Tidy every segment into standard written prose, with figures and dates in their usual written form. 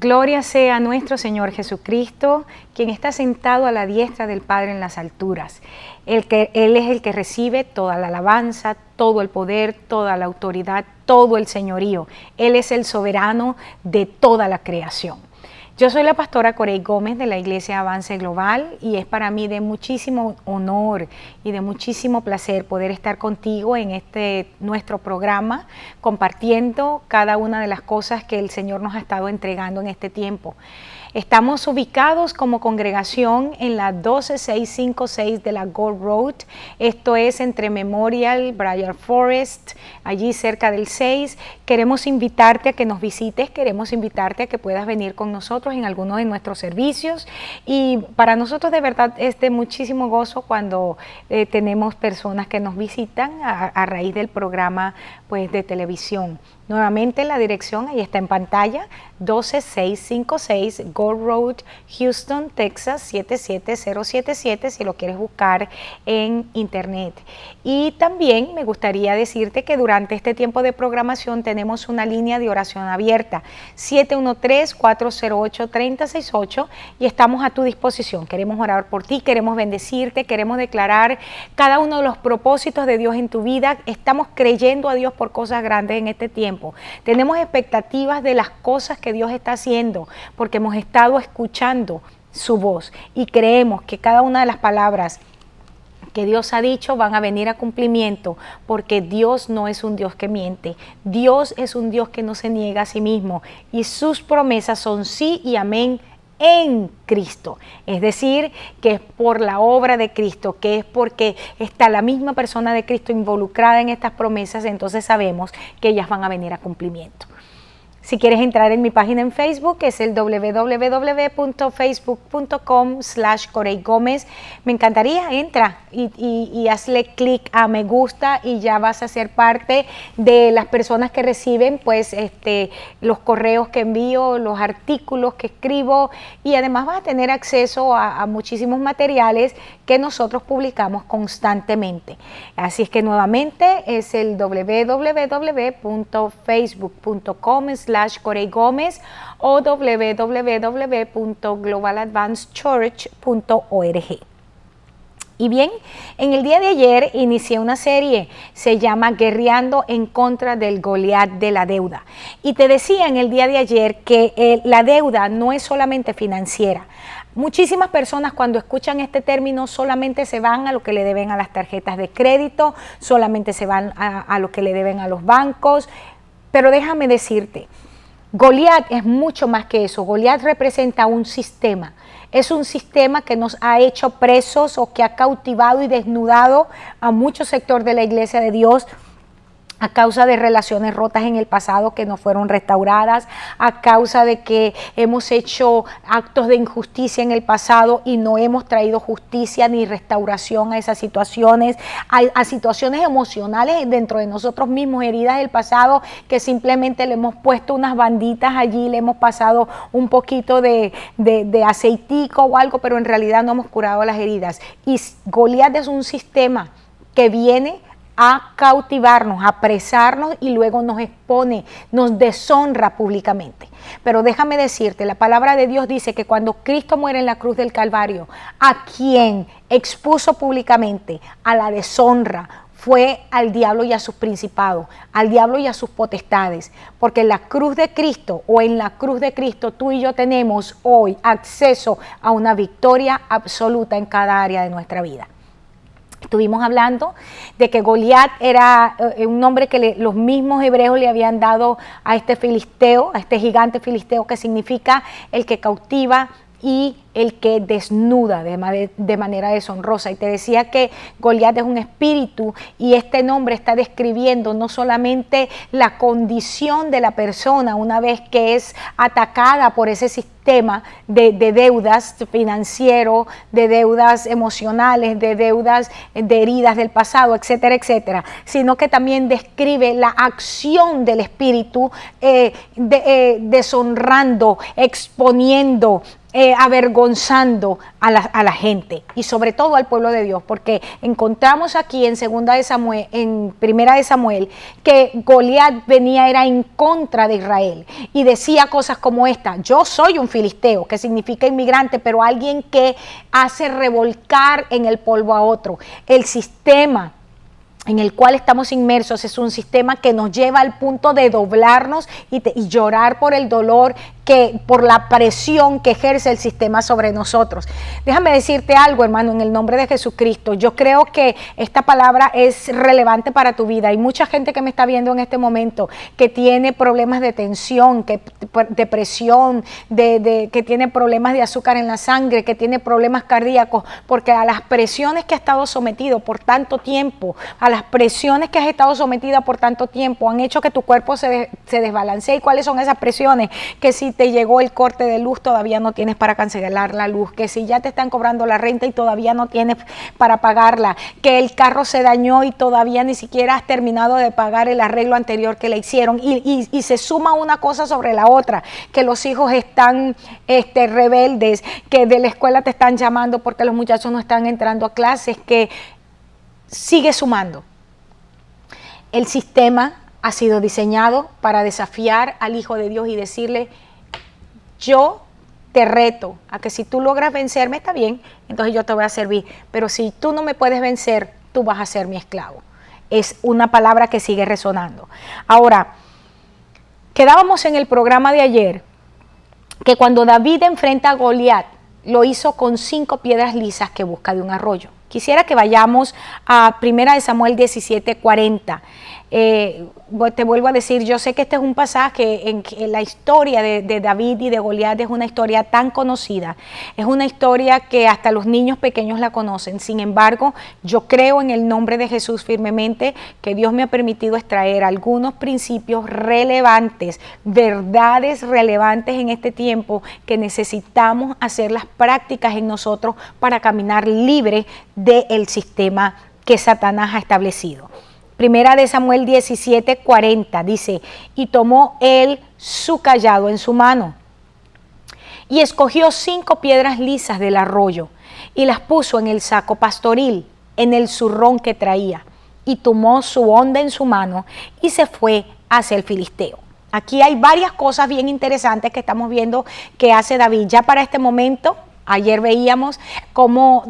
Gloria sea a nuestro Señor Jesucristo, quien está sentado a la diestra del Padre en las alturas. Él es el que recibe toda la alabanza, todo el poder, toda la autoridad, todo el señorío. Él es el soberano de toda la creación. Yo soy la pastora Corey Gómez de la Iglesia Avance Global y es para mí de muchísimo honor y de muchísimo placer poder estar contigo en nuestro programa, compartiendo cada una de las cosas que el Señor nos ha estado entregando en este tiempo. Estamos ubicados como congregación en la 12656 de la Gold Road. Esto es entre Memorial, Briar Forest, allí cerca del 6. Queremos invitarte a que nos visites, queremos invitarte a que puedas venir con nosotros en alguno de nuestros servicios. Y para nosotros de verdad es de muchísimo gozo cuando tenemos personas que nos visitan a raíz del programa pues, de televisión. Nuevamente la dirección ahí está en pantalla, 12656 Gold Road, Houston, Texas 77077, si lo quieres buscar en internet. Y también me gustaría decirte que durante este tiempo de programación tenemos una línea de oración abierta, 713-408-3068, y estamos a tu disposición. Queremos orar por ti, queremos bendecirte, queremos declarar cada uno de los propósitos de Dios en tu vida. Estamos creyendo a Dios por cosas grandes en este tiempo. Tenemos expectativas de las cosas que Dios está haciendo porque hemos estado escuchando su voz y creemos que cada una de las palabras que Dios ha dicho van a venir a cumplimiento porque Dios no es un Dios que miente. Dios es un Dios que no se niega a sí mismo y sus promesas son sí y amén en Cristo, es decir, que es por la obra de Cristo, que es porque está la misma persona de Cristo involucrada en estas promesas, entonces sabemos que ellas van a venir a cumplimiento. Si quieres entrar en mi página en Facebook, es el www.facebook.com/Corey Gómez. Me encantaría, entra y hazle clic a me gusta y ya vas a ser parte de las personas que reciben pues los correos que envío, los artículos que escribo y además vas a tener acceso a muchísimos materiales que nosotros publicamos constantemente. Así es que nuevamente es el www.facebook.com/Corey Gómez o www.globaladvancechurch.org. Y bien, en el día de ayer inicié una serie, se llama Guerreando en contra del Goliat de la deuda. Y te decía en el día de ayer que la deuda no es solamente financiera. Muchísimas personas cuando escuchan este término solamente se van a lo que le deben a las tarjetas de crédito, solamente se van a lo que le deben a los bancos. Pero déjame decirte, Goliat es mucho más que eso. Goliat representa un sistema. Es un sistema que nos ha hecho presos o que ha cautivado y desnudado a mucho sector de la Iglesia de Dios a causa de relaciones rotas en el pasado que no fueron restauradas, a causa de que hemos hecho actos de injusticia en el pasado y no hemos traído justicia ni restauración a esas situaciones, a situaciones emocionales dentro de nosotros mismos, heridas del pasado que simplemente le hemos puesto unas banditas allí, le hemos pasado un poquito de aceitico o algo, pero en realidad no hemos curado las heridas. Y Goliat es un sistema que viene a cautivarnos, a apresarnos y luego nos expone, nos deshonra públicamente. Pero déjame decirte, la palabra de Dios dice que cuando Cristo muere en la cruz del Calvario, a quien expuso públicamente a la deshonra fue al diablo y a sus principados, al diablo y a sus potestades, porque en la cruz de Cristo o en la cruz de Cristo tú y yo tenemos hoy acceso a una victoria absoluta en cada área de nuestra vida. Estuvimos hablando de que Goliat era un nombre que los mismos hebreos le habían dado a este filisteo, a este gigante filisteo, que significa el que cautiva y el que desnuda de manera deshonrosa. Y te decía que Goliat es un espíritu y este nombre está describiendo no solamente la condición de la persona una vez que es atacada por ese sistema de deudas financieros, de deudas emocionales, de deudas de heridas del pasado, etcétera, etcétera, sino que también describe la acción del espíritu deshonrando, exponiendo avergonzando a la gente y sobre todo al pueblo de Dios, porque encontramos aquí en Primera de Samuel que Goliat era en contra de Israel y decía cosas como esta: yo soy un filisteo, que significa inmigrante, pero alguien que hace revolcar en el polvo a otro. El sistema en el cual estamos inmersos es un sistema que nos lleva al punto de doblarnos y llorar por el dolor, por la presión que ejerce el sistema sobre nosotros. Déjame decirte algo, hermano, en el nombre de Jesucristo. Yo creo que esta palabra es relevante para tu vida. Hay mucha gente que me está viendo en este momento que tiene problemas de tensión, depresión, que tiene problemas de azúcar en la sangre, que tiene problemas cardíacos, porque a las presiones que ha estado sometido por tanto tiempo, han hecho que tu cuerpo se desbalancee. ¿Y cuáles son esas presiones? Que si te llegó el corte de luz, todavía no tienes para cancelar la luz, que si ya te están cobrando la renta y todavía no tienes para pagarla, que el carro se dañó y todavía ni siquiera has terminado de pagar el arreglo anterior que le hicieron, y se suma una cosa sobre la otra, que los hijos están rebeldes, que de la escuela te están llamando porque los muchachos no están entrando a clases, que sigue sumando. El sistema ha sido diseñado para desafiar al Hijo de Dios y decirle: yo te reto a que si tú logras vencerme, está bien, entonces yo te voy a servir, pero si tú no me puedes vencer, tú vas a ser mi esclavo. Es una palabra que sigue resonando. Ahora, quedábamos en el programa de ayer que cuando David enfrenta a Goliat, lo hizo con 5 piedras lisas que busca de un arroyo. Quisiera que vayamos a 1 Samuel 17:40. Te vuelvo a decir, yo sé que este es un pasaje en que la historia de David y de Goliat es una historia tan conocida, es una historia que hasta los niños pequeños la conocen. Sin embargo, yo creo en el nombre de Jesús firmemente que Dios me ha permitido extraer algunos principios relevantes, verdades relevantes en este tiempo que necesitamos hacer las prácticas en nosotros para caminar libre del sistema que Satanás ha establecido. 1 Samuel 17:40 dice: y tomó él su cayado en su mano y escogió 5 piedras lisas del arroyo y las puso en el saco pastoril, en el zurrón que traía, y tomó su honda en su mano y se fue hacia el filisteo. Aquí hay varias cosas bien interesantes que estamos viendo que hace David. Ya para este momento, ayer veíamos cómo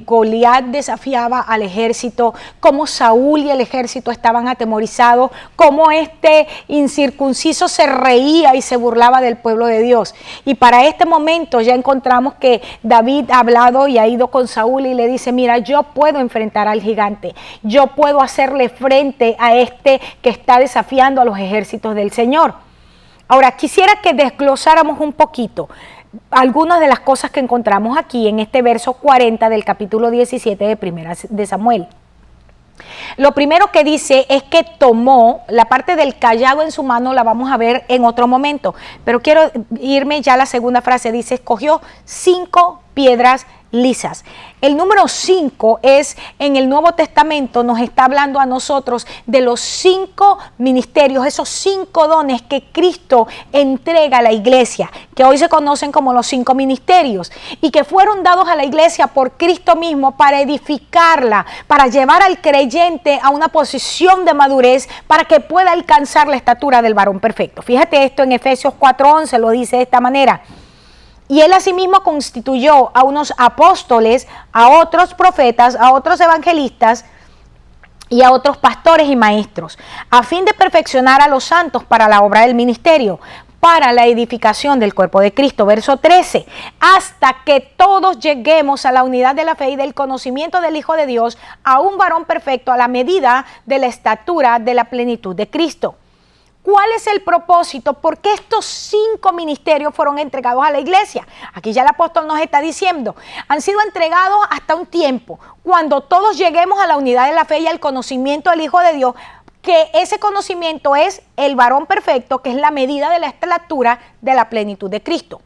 Goliat desafiaba al ejército, cómo Saúl y el ejército estaban atemorizados, cómo este incircunciso se reía y se burlaba del pueblo de Dios. Y para este momento ya encontramos que David ha hablado y ha ido con Saúl y le dice: mira, yo puedo enfrentar al gigante, yo puedo hacerle frente a este que está desafiando a los ejércitos del Señor. Ahora, quisiera que desglosáramos un poquito algunas de las cosas que encontramos aquí en este verso 40 del capítulo 17 de 1 de Samuel. Lo primero que dice es que tomó la parte del cayado en su mano, la vamos a ver en otro momento, pero quiero irme ya a la segunda frase. Dice: escogió 5 piedras lisas. El número 5 es, en el Nuevo Testamento nos está hablando a nosotros de los 5 ministerios, esos 5 dones que Cristo entrega a la iglesia, que hoy se conocen como los 5 ministerios, y que fueron dados a la iglesia por Cristo mismo para edificarla, para llevar al creyente a una posición de madurez para que pueda alcanzar la estatura del varón perfecto. Fíjate esto en Efesios 4:11, lo dice de esta manera: y él asimismo constituyó a unos apóstoles, a otros profetas, a otros evangelistas y a otros pastores y maestros, a fin de perfeccionar a los santos para la obra del ministerio, para la edificación del cuerpo de Cristo. Verso 13, hasta que todos lleguemos a la unidad de la fe y del conocimiento del Hijo de Dios, a un varón perfecto, a la medida de la estatura de la plenitud de Cristo. ¿Cuál es el propósito? ¿Por qué estos 5 ministerios fueron entregados a la iglesia? Aquí ya el apóstol nos está diciendo, han sido entregados hasta un tiempo, cuando todos lleguemos a la unidad de la fe y al conocimiento del Hijo de Dios, que ese conocimiento es el varón perfecto, que es la medida de la estatura de la plenitud de Cristo.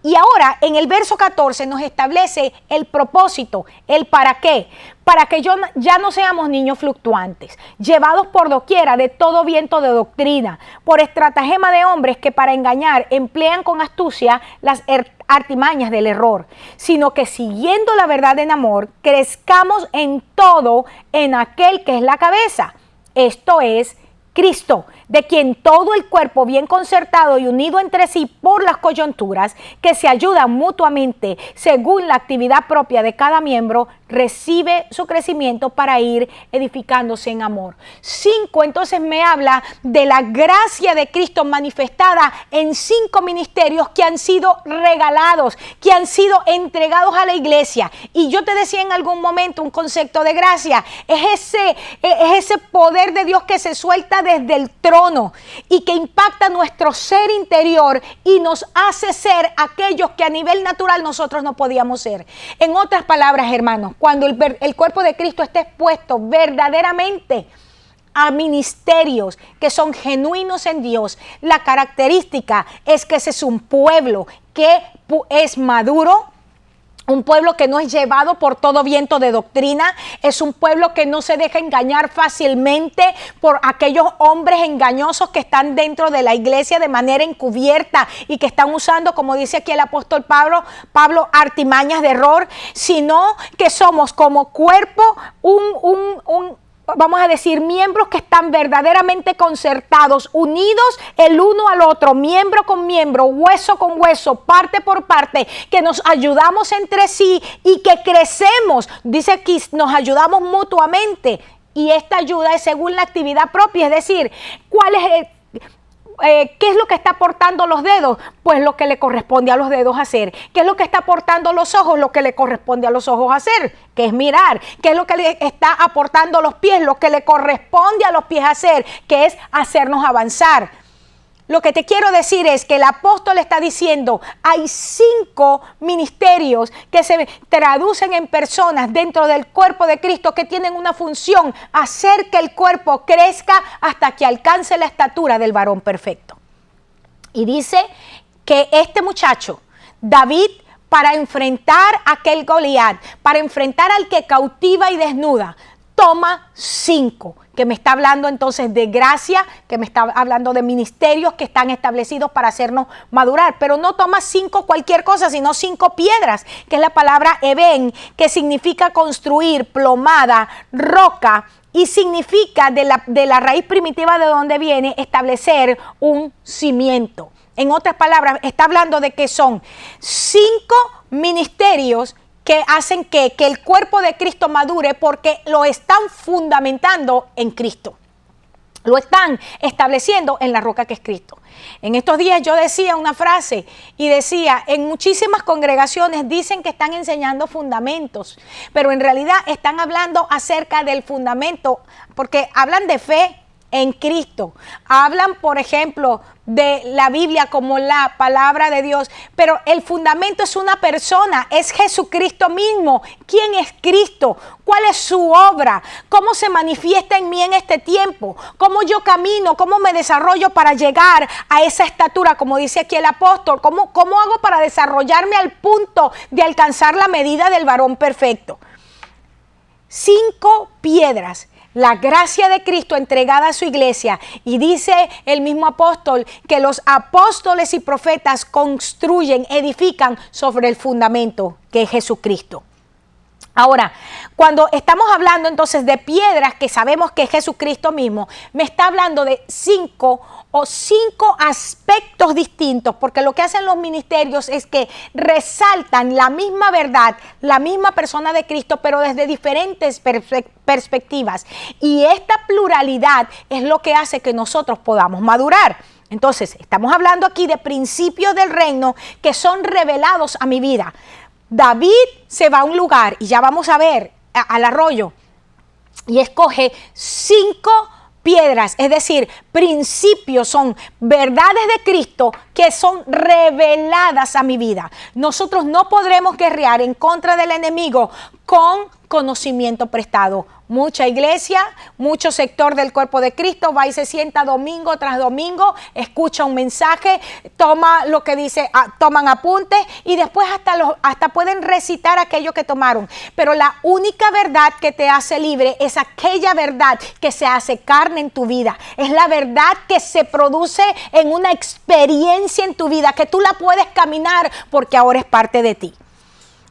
Y ahora en el verso 14 nos establece el propósito, el para qué. Para que ya no seamos niños fluctuantes, llevados por doquiera de todo viento de doctrina, por estratagema de hombres que para engañar emplean con astucia las artimañas del error, sino que siguiendo la verdad en amor, crezcamos en todo en aquel que es la cabeza, esto es Cristo, de quien todo el cuerpo bien concertado y unido entre sí por las coyunturas, que se ayudan mutuamente según la actividad propia de cada miembro, recibe su crecimiento para ir edificándose en amor. 5, entonces me habla de la gracia de Cristo manifestada en 5 ministerios que han sido regalados, que han sido entregados a la iglesia. Y yo te decía en algún momento un concepto de gracia, es ese poder de Dios que se suelta desde el trono y que impacta nuestro ser interior y nos hace ser aquellos que a nivel natural nosotros no podíamos ser. En otras palabras, hermanos, cuando el cuerpo de Cristo esté expuesto verdaderamente a ministerios que son genuinos en Dios, la característica es que ese es un pueblo que es maduro, un pueblo que no es llevado por todo viento de doctrina, es un pueblo que no se deja engañar fácilmente por aquellos hombres engañosos que están dentro de la iglesia de manera encubierta y que están usando, como dice aquí el apóstol Pablo, artimañas de error, sino que somos como cuerpo vamos a decir, miembros que están verdaderamente concertados, unidos el uno al otro, miembro con miembro, hueso con hueso, parte por parte, que nos ayudamos entre sí y que crecemos. Dice aquí, nos ayudamos mutuamente y esta ayuda es según la actividad propia, es decir, ¿qué es lo que está aportando los dedos? Pues lo que le corresponde a los dedos hacer. ¿Qué es lo que está aportando los ojos? Lo que le corresponde a los ojos hacer, que es mirar. ¿Qué es lo que le está aportando los pies? Lo que le corresponde a los pies hacer, que es hacernos avanzar. Lo que te quiero decir es que el apóstol está diciendo, hay 5 ministerios que se traducen en personas dentro del cuerpo de Cristo que tienen una función, hacer que el cuerpo crezca hasta que alcance la estatura del varón perfecto. Y dice que este muchacho, David, para enfrentar a aquel Goliat, para enfrentar al que cautiva y desnuda, toma 5, que me está hablando entonces de gracia, que me está hablando de ministerios que están establecidos para hacernos madurar, pero no toma 5 cualquier cosa, sino 5 piedras, que es la palabra eben, que significa construir, plomada, roca, y significa de la raíz primitiva de donde viene establecer un cimiento. En otras palabras, está hablando de que son 5 ministerios que hacen que el cuerpo de Cristo madure porque lo están fundamentando en Cristo. Lo están estableciendo en la roca que es Cristo. En estos días yo decía una frase y decía, en muchísimas congregaciones dicen que están enseñando fundamentos, pero en realidad están hablando acerca del fundamento, porque hablan de fe en Cristo. Hablan, por ejemplo, de la Biblia como la palabra de Dios, pero el fundamento es una persona, es Jesucristo mismo. ¿Quién es Cristo? ¿Cuál es su obra? ¿Cómo se manifiesta en mí en este tiempo? ¿Cómo yo camino? ¿Cómo me desarrollo para llegar a esa estatura? Como dice aquí el apóstol, ¿cómo hago para desarrollarme al punto de alcanzar la medida del varón perfecto? 5 piedras. La gracia de Cristo entregada a su iglesia. Y dice el mismo apóstol que los apóstoles y profetas construyen, edifican sobre el fundamento que es Jesucristo. Ahora, cuando estamos hablando entonces de piedras que sabemos que es Jesucristo mismo, me está hablando de 5 aspectos distintos, porque lo que hacen los ministerios es que resaltan la misma verdad, la misma persona de Cristo, pero desde diferentes perspectivas. Y esta pluralidad es lo que hace que nosotros podamos madurar. Entonces, estamos hablando aquí de principios del reino que son revelados a mi vida. David se va a un lugar, y ya vamos a ver, al arroyo, y escoge 5 piedras, es decir, principios, son verdades de Cristo que son reveladas a mi vida. Nosotros no podremos guerrear en contra del enemigo con conocimiento prestado. mucha iglesia, mucho sector del cuerpo de Cristo va y se sienta domingo tras domingo, escucha un mensaje, toma lo que dice, toman apuntes y después hasta pueden recitar aquello que tomaron. Pero la única verdad que te hace libre es aquella verdad que se hace carne en tu vida. Es la verdad que se produce en una experiencia en tu vida, que tú la puedes caminar porque ahora es parte de ti.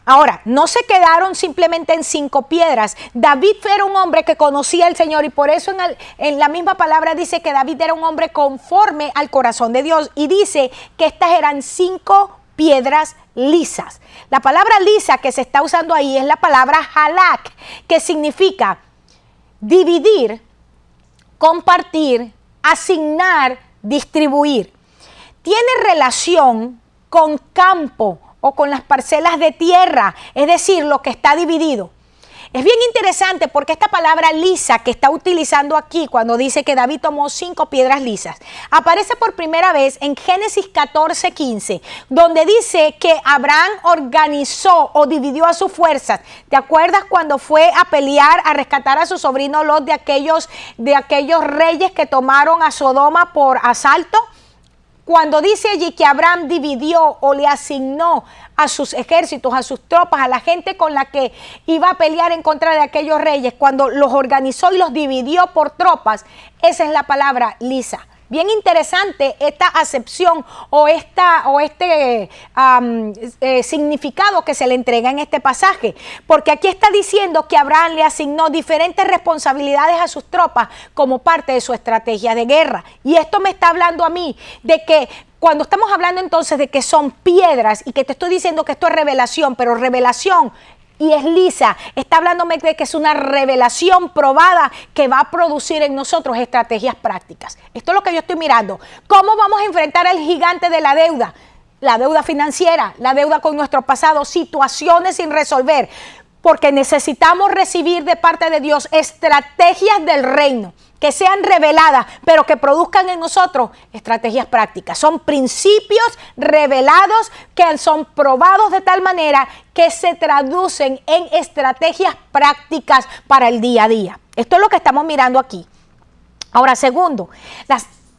Ahora, no se quedaron simplemente en 5 piedras. David era un hombre que conocía al Señor y por eso en la misma palabra dice que David era un hombre conforme al corazón de Dios y dice que estas eran 5 piedras lisas. La palabra lisa que se está usando ahí es la palabra halak, que significa dividir, compartir, asignar, distribuir. Tiene relación con campo o con las parcelas de tierra, es decir, lo que está dividido. Es bien interesante porque esta palabra lisa que está utilizando aquí cuando dice que David tomó 5 piedras lisas, aparece por primera vez en Génesis 14:15, donde dice que Abraham organizó o dividió a sus fuerzas. ¿Te acuerdas cuando fue a pelear, a rescatar a su sobrino Lot de aquellos reyes que tomaron a Sodoma por asalto? Cuando dice allí que Abraham dividió o le asignó a sus ejércitos, a sus tropas, a la gente con la que iba a pelear en contra de aquellos reyes, cuando los organizó y los dividió por tropas, esa es la palabra lisa. Bien interesante esta acepción o este significado que se le entrega en este pasaje, porque aquí está diciendo que Abraham le asignó diferentes responsabilidades a sus tropas como parte de su estrategia de guerra. Y esto me está hablando a mí de que cuando estamos hablando entonces de que son piedras y que te estoy diciendo que esto es revelación, pero revelación y es lisa, está hablándome de que es una revelación probada que va a producir en nosotros estrategias prácticas. Esto es lo que yo estoy mirando. ¿Cómo vamos a enfrentar al gigante de la deuda? La deuda financiera, la deuda con nuestro pasado, situaciones sin resolver. Porque necesitamos recibir de parte de Dios estrategias del reino que sean reveladas, pero que produzcan en nosotros estrategias prácticas. Son principios revelados que son probados de tal manera que se traducen en estrategias prácticas para el día a día. Esto es lo que estamos mirando aquí. Ahora, segundo,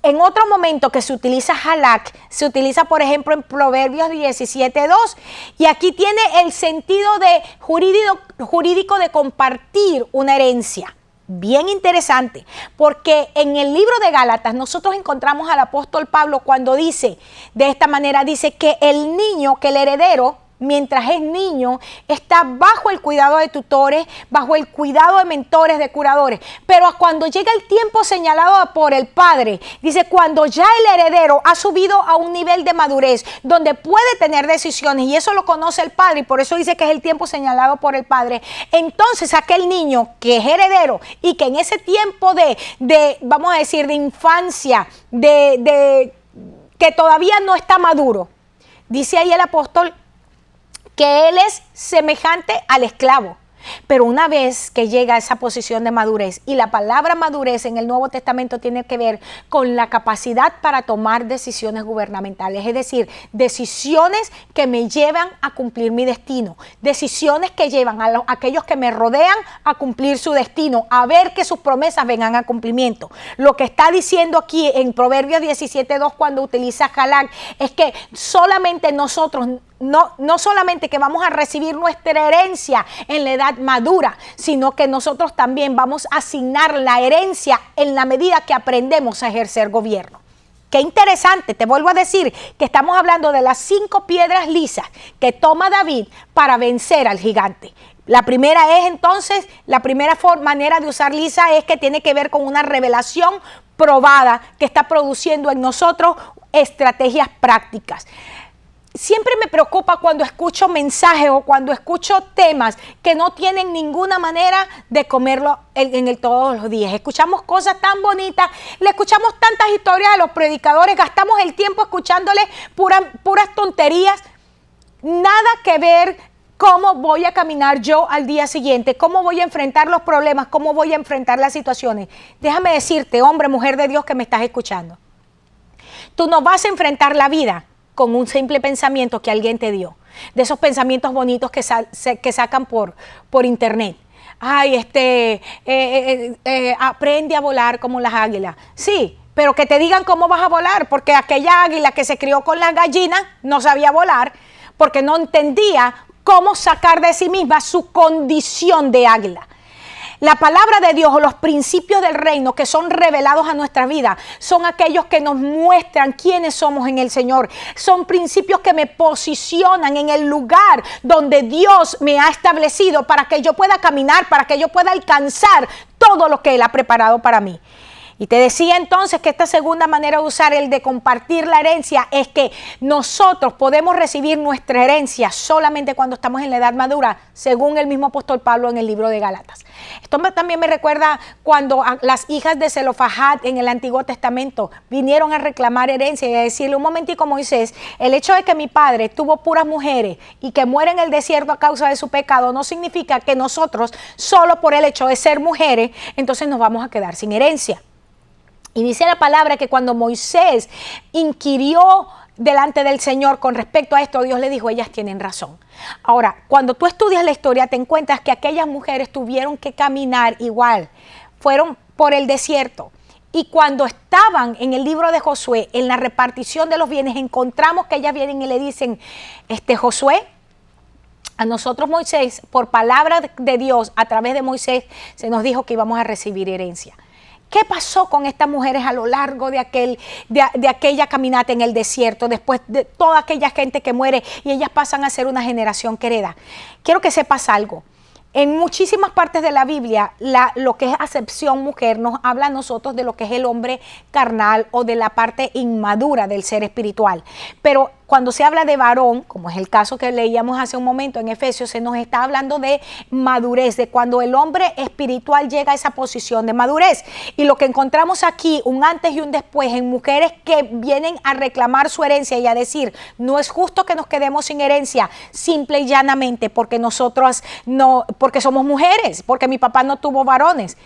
en otro momento que se utiliza halak, se utiliza por ejemplo en Proverbios 17:2 y aquí tiene el sentido de jurídico de compartir una herencia. Bien interesante, porque en el libro de Gálatas nosotros encontramos al apóstol Pablo cuando dice, de esta manera, dice que el niño, que el heredero, mientras es niño, está bajo el cuidado de tutores, bajo el cuidado de mentores, de curadores. Pero cuando llega el tiempo señalado por el padre, dice, cuando ya el heredero ha subido a un nivel de madurez, donde puede tener decisiones, y eso lo conoce el padre, y por eso dice que es el tiempo señalado por el padre, entonces aquel niño que es heredero, y que en ese tiempo vamos a decir, de infancia, que todavía no está maduro, dice ahí el apóstol, que él es semejante al esclavo. Pero una vez que llega a esa posición de madurez, y la palabra madurez en el Nuevo Testamento tiene que ver con la capacidad para tomar decisiones gubernamentales, es decir, decisiones que me llevan a cumplir mi destino, decisiones que llevan a aquellos que me rodean a cumplir su destino, a ver que sus promesas vengan a cumplimiento. Lo que está diciendo aquí en Proverbios 17:2 cuando utiliza halak es que solamente nosotros no solamente que vamos a recibir nuestra herencia en la edad madura, sino que nosotros también vamos a asignar la herencia en la medida que aprendemos a ejercer gobierno. Qué interesante, te vuelvo a decir que estamos hablando de las 5 piedras lisas que toma David para vencer al gigante. La primera es entonces, la primera manera de usar lisa es que tiene que ver con una revelación probada que está produciendo en nosotros estrategias prácticas. Siempre me preocupa cuando escucho mensajes o cuando escucho temas que no tienen ninguna manera de comerlo todos los días. Escuchamos cosas tan bonitas, le escuchamos tantas historias a los predicadores, gastamos el tiempo escuchándoles puras tonterías, nada que ver cómo voy a caminar yo al día siguiente, cómo voy a enfrentar los problemas, cómo voy a enfrentar las situaciones. Déjame decirte, hombre, mujer de Dios que me estás escuchando, tú no vas a enfrentar la vida con un simple pensamiento que alguien te dio, de esos pensamientos bonitos que sacan por internet. ay, aprende a volar como las águilas. Sí, pero que te digan cómo vas a volar, porque aquella águila que se crió con las gallinas no sabía volar, porque no entendía cómo sacar de sí misma su condición de águila. La palabra de Dios o los principios del reino que son revelados a nuestra vida son aquellos que nos muestran quiénes somos en el Señor. Son principios que me posicionan en el lugar donde Dios me ha establecido para que yo pueda caminar, para que yo pueda alcanzar todo lo que Él ha preparado para mí. Y te decía entonces que esta segunda manera de usar el de compartir la herencia es que nosotros podemos recibir nuestra herencia solamente cuando estamos en la edad madura, según el mismo apóstol Pablo en el libro de Gálatas. Esto también me recuerda cuando las hijas de Zelofajad en el Antiguo Testamento vinieron a reclamar herencia y a decirle: un momentico, Moisés, el hecho de que mi padre tuvo puras mujeres y que muere en el desierto a causa de su pecado no significa que nosotros, solo por el hecho de ser mujeres, entonces nos vamos a quedar sin herencia. Y dice la palabra que cuando Moisés inquirió delante del Señor con respecto a esto, Dios le dijo: ellas tienen razón. Ahora, cuando tú estudias la historia, te encuentras que aquellas mujeres tuvieron que caminar igual, fueron por el desierto. Y cuando estaban en el libro de Josué, en la repartición de los bienes, encontramos que ellas vienen y le dicen: Josué, a nosotros Moisés, por palabra de Dios, a través de Moisés, se nos dijo que íbamos a recibir herencia. ¿Qué pasó con estas mujeres a lo largo de aquella caminata en el desierto, después de toda aquella gente que muere y ellas pasan a ser una generación que hereda? Quiero que sepas algo. En muchísimas partes de la Biblia, lo que es acepción mujer nos habla a nosotros de lo que es el hombre carnal o de la parte inmadura del ser espiritual. Pero cuando se habla de varón, como es el caso que leíamos hace un momento en Efesios, se nos está hablando de madurez, de cuando el hombre espiritual llega a esa posición de madurez. Y lo que encontramos aquí, un antes y un después, en mujeres que vienen a reclamar su herencia y a decir: no es justo que nos quedemos sin herencia, simple y llanamente porque nosotros no, porque somos mujeres, porque mi papá no tuvo varones.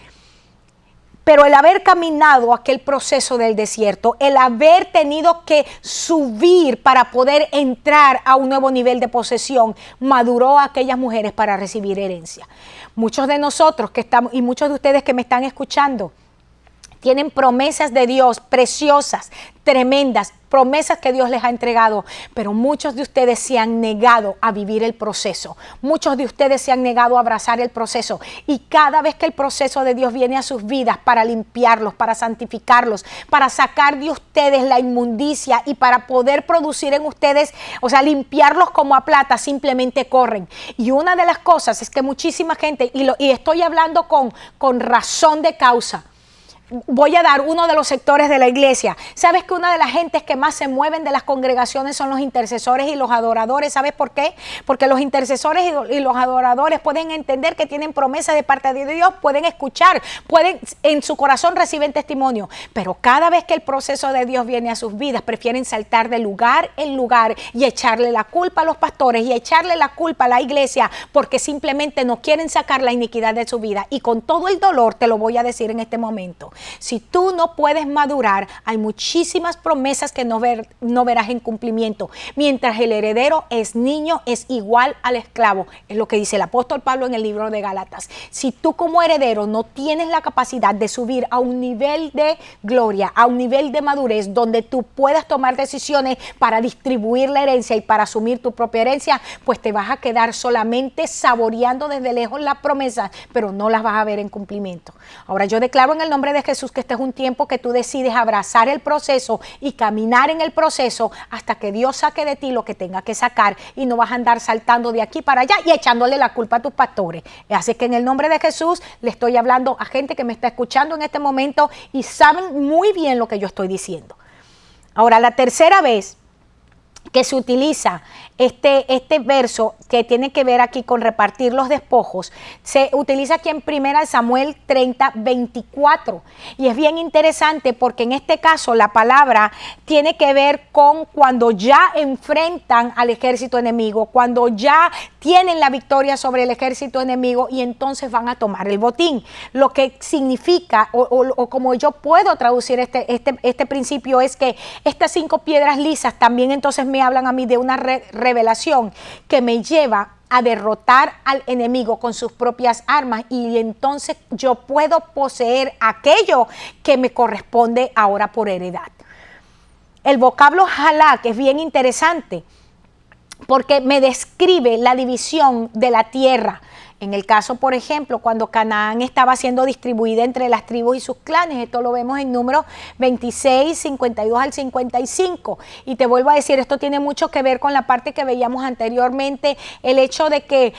Pero el haber caminado aquel proceso del desierto, el haber tenido que subir para poder entrar a un nuevo nivel de posesión, maduró a aquellas mujeres para recibir herencia. Muchos de nosotros que estamos, y muchos de ustedes que me están escuchando, tienen promesas de Dios preciosas, tremendas, promesas que Dios les ha entregado, pero muchos de ustedes se han negado a vivir el proceso. Muchos de ustedes se han negado a abrazar el proceso. Y cada vez que el proceso de Dios viene a sus vidas para limpiarlos, para santificarlos, para sacar de ustedes la inmundicia y para poder producir en ustedes, o sea, limpiarlos como a plata, simplemente corren. Y una de las cosas es que muchísima gente, y estoy hablando con razón de causa, voy a dar uno de los sectores de la iglesia. ¿Sabes que una de las gentes que más se mueven de las congregaciones son los intercesores y los adoradores? ¿Sabes por qué? Porque los intercesores y los adoradores pueden entender que tienen promesa de parte de Dios, pueden escuchar, pueden en su corazón reciben testimonio, pero cada vez que el proceso de Dios viene a sus vidas, prefieren saltar de lugar en lugar y echarle la culpa a los pastores y echarle la culpa a la iglesia porque simplemente no quieren sacar la iniquidad de su vida. Y con todo el dolor te lo voy a decir en este momento: si tú no puedes madurar, hay muchísimas promesas que no verás en cumplimiento. Mientras el heredero es niño, es igual al esclavo. Es lo que dice el apóstol Pablo en el libro de Gálatas. Si tú como heredero no tienes la capacidad de subir a un nivel de gloria, a un nivel de madurez, donde tú puedas tomar decisiones para distribuir la herencia y para asumir tu propia herencia, pues te vas a quedar solamente saboreando desde lejos las promesas, pero no las vas a ver en cumplimiento. Ahora yo declaro en el nombre de Jesús que este es un tiempo que tú decides abrazar el proceso y caminar en el proceso hasta que Dios saque de ti lo que tenga que sacar, y no vas a andar saltando de aquí para allá y echándole la culpa a tus pastores. Así que en el nombre de Jesús le estoy hablando a gente que me está escuchando en este momento y saben muy bien lo que yo estoy diciendo. Ahora, la tercera vez que se utiliza este verso que tiene que ver aquí con repartir los despojos, se utiliza aquí en 1 Samuel 30, 24. Y es bien interesante porque en este caso la palabra tiene que ver con cuando ya enfrentan al ejército enemigo, cuando ya tienen la victoria sobre el ejército enemigo y entonces van a tomar el botín. Lo que significa, o como yo puedo traducir este principio, es que estas 5 piedras lisas también entonces me hablan a mí de una revelación que me lleva a derrotar al enemigo con sus propias armas y entonces yo puedo poseer aquello que me corresponde ahora por heredad. El vocablo halak es bien interesante porque me describe la división de la tierra. En el caso, por ejemplo, cuando Canaán estaba siendo distribuida entre las tribus y sus clanes, esto lo vemos en Números 26, 52 al 55. Y te vuelvo a decir, esto tiene mucho que ver con la parte que veíamos anteriormente, el hecho de que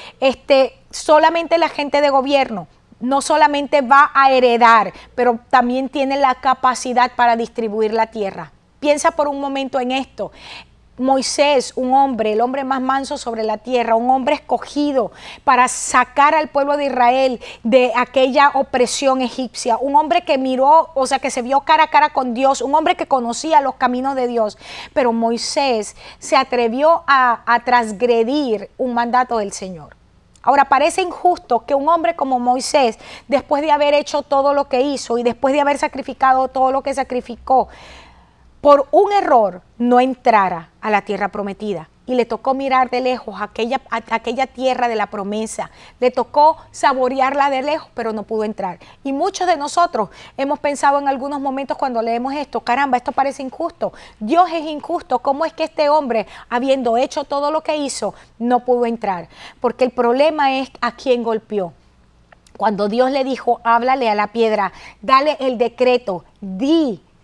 solamente la gente de gobierno no solamente va a heredar, pero también tiene la capacidad para distribuir la tierra. Piensa por un momento en esto. Moisés, un hombre, el hombre más manso sobre la tierra, un hombre escogido para sacar al pueblo de Israel de aquella opresión egipcia, un hombre que miró, o sea, que se vio cara a cara con Dios, un hombre que conocía los caminos de Dios, pero Moisés se atrevió a transgredir un mandato del Señor. Ahora, parece injusto que un hombre como Moisés, después de haber hecho todo lo que hizo y después de haber sacrificado todo lo que sacrificó, por un error no entrara a la tierra prometida y le tocó mirar de lejos aquella tierra de la promesa, le tocó saborearla de lejos, pero no pudo entrar. Y muchos de nosotros hemos pensado en algunos momentos cuando leemos esto, caramba, esto parece injusto, Dios es injusto, ¿cómo es que este hombre, habiendo hecho todo lo que hizo, no pudo entrar? Porque el problema es a quién golpeó. Cuando Dios le dijo, háblale a la piedra, dale el decreto,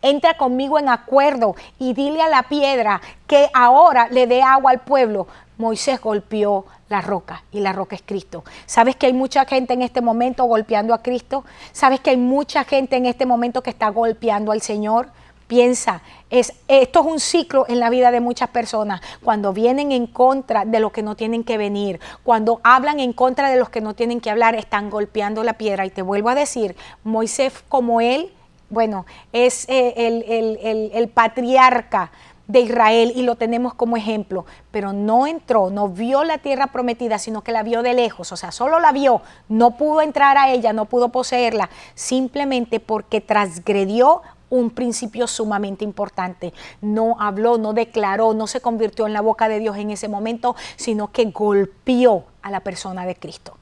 entra conmigo en acuerdo y dile a la piedra que ahora le dé agua al pueblo. Moisés golpeó la roca y la roca es Cristo. ¿Sabes que hay mucha gente en este momento golpeando a Cristo? ¿Sabes que hay mucha gente en este momento que está golpeando al Señor? Piensa, esto es un ciclo en la vida de muchas personas. Cuando vienen en contra de lo que no tienen que venir, cuando hablan en contra de los que no tienen que hablar, están golpeando la piedra. Y te vuelvo a decir, Moisés como él, bueno, es el patriarca de Israel y lo tenemos como ejemplo, pero no entró, no vio la tierra prometida, sino que la vio de lejos, o sea, solo la vio, no pudo entrar a ella, no pudo poseerla, simplemente porque transgredió un principio sumamente importante. No habló, no declaró, no se convirtió en la boca de Dios en ese momento, sino que golpeó a la persona de Cristo.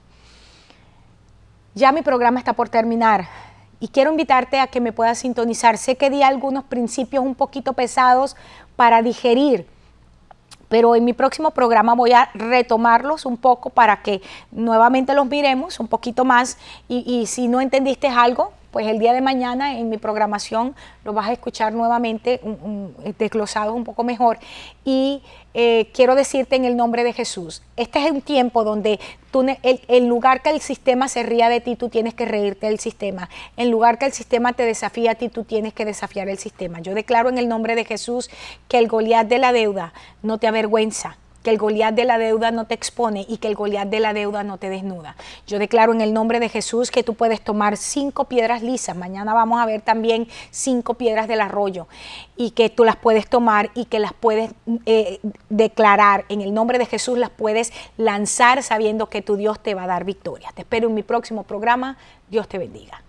Ya mi programa está por terminar. Y quiero invitarte a que me puedas sintonizar. Sé que di algunos principios un poquito pesados para digerir, pero en mi próximo programa voy a retomarlos un poco para que nuevamente los miremos un poquito más y si no entendiste algo, pues el día de mañana en mi programación lo vas a escuchar nuevamente desglosados un poco mejor. Y quiero decirte en el nombre de Jesús, este es un tiempo donde en lugar que el sistema se ría de ti, tú tienes que reírte del sistema. En lugar que el sistema te desafía a ti, tú tienes que desafiar el sistema. Yo declaro en el nombre de Jesús que el Goliat de la deuda no te avergüenza, que el Goliat de la deuda no te expone y que el Goliat de la deuda no te desnuda. Yo declaro en el nombre de Jesús que tú puedes tomar 5 piedras lisas. Mañana vamos a ver también 5 piedras del arroyo y que tú las puedes tomar y que las puedes declarar. En el nombre de Jesús las puedes lanzar sabiendo que tu Dios te va a dar victoria. Te espero en mi próximo programa. Dios te bendiga.